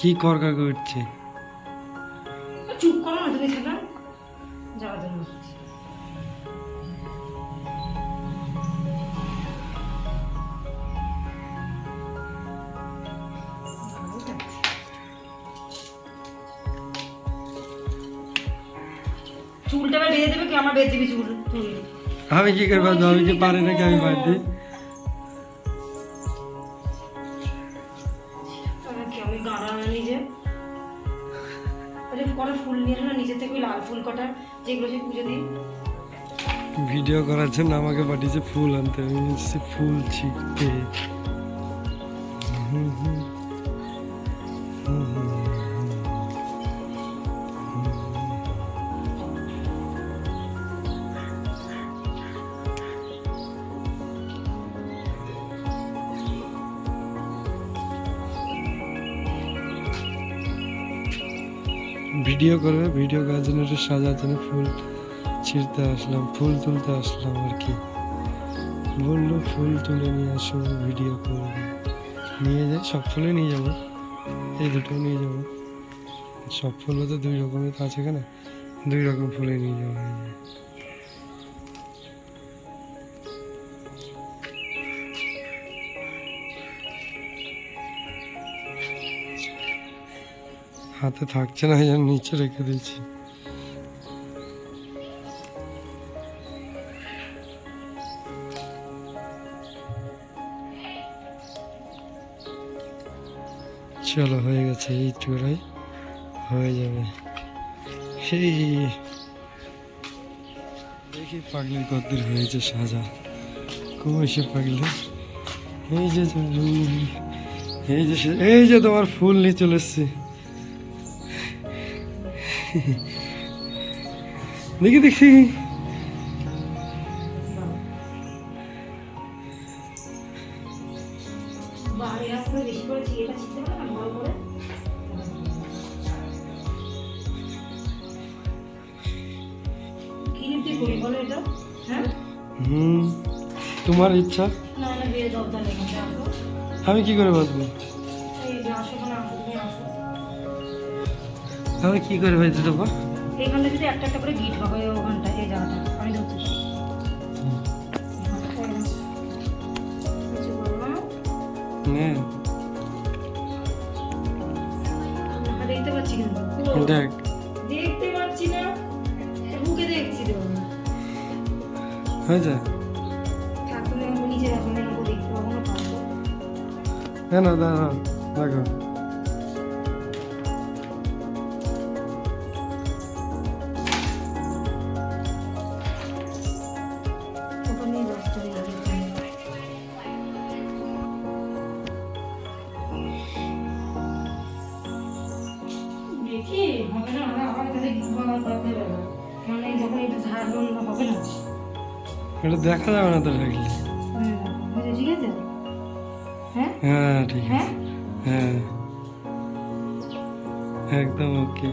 কি করকা করছে? চুপ করো না তুমি, ছেলে যাওয়ার জন্য চুলটা বেঁধে দেবে কি? আমার বেঁধে দিবি চুল তুই? আমি কি করে বাঁধবো? আমি কি পারি নাকি আমি বাঁধি? আমি গাড়া নিজে কটা ফুল নিয়ে আসো না নিচে থেকে, লাল ফুল কটা যেগুলো সে পুজো দিই। ভিডিও করার জন্য আমাকে পাঠিয়েছে ফুল আনতে, আমি নিচ্ছি ফুল ছিঁড়তে। ভিডিও করবে, ভিডিও করার জন্য একটু সাজার জন্য ফুল ছিঁড়তে আসলাম, ফুল তুলতে আসলাম আর কি। বললো ফুল তুলে নিয়ে আসো, ভিডিও করবে। নিয়ে যাই, সব ফুলে নিয়ে যাবো, এই দুটো নিয়ে যাবো। সব ফুলও তো দুই রকমের আছে, কেন দুই রকম ফুলে নিয়ে যাবো। হাতে থাকছে না, এই জন্য নিচে রেখে দিয়েছি। চলো, হয়ে গেছে, এই চূড়াই হয়ে যাবে। সেই দেখি পাগলির কদ্দূর হয়েছে সাজা, কমেছে পাগলি। এই যে এই যে তোমার ফুল নিয়ে চলে এসছি। দেখি দেখি তোমার ইচ্ছা, আমি কি করে বাঁধবো? আমি কি করে বাঁধতে দেবো? এইখানটা যদি একটা একটা করে গিট হবে ওখানটা, এই জায়গাটা আমি ধরছি। দেখতে পাচ্ছি কিন্তু দেখ, দেখতে পাচ্ছি না, বুকে দেখছি তো। হয়ে যায় ঠাকুরের নিচে রাখো, দেখতে পাবো না, পাবো না, দাঁড়াও, দেখো দেখি হবে না, আবার তাহলে করতে হবে, মানে যখন এটা ঝাড়ন হবে না, এটা দেখা যাবে না তো রাখলে। ঠিক আছে, হ্যাঁ হ্যাঁ ঠিক আছে, হ্যাঁ হ্যাঁ একদম ওকে।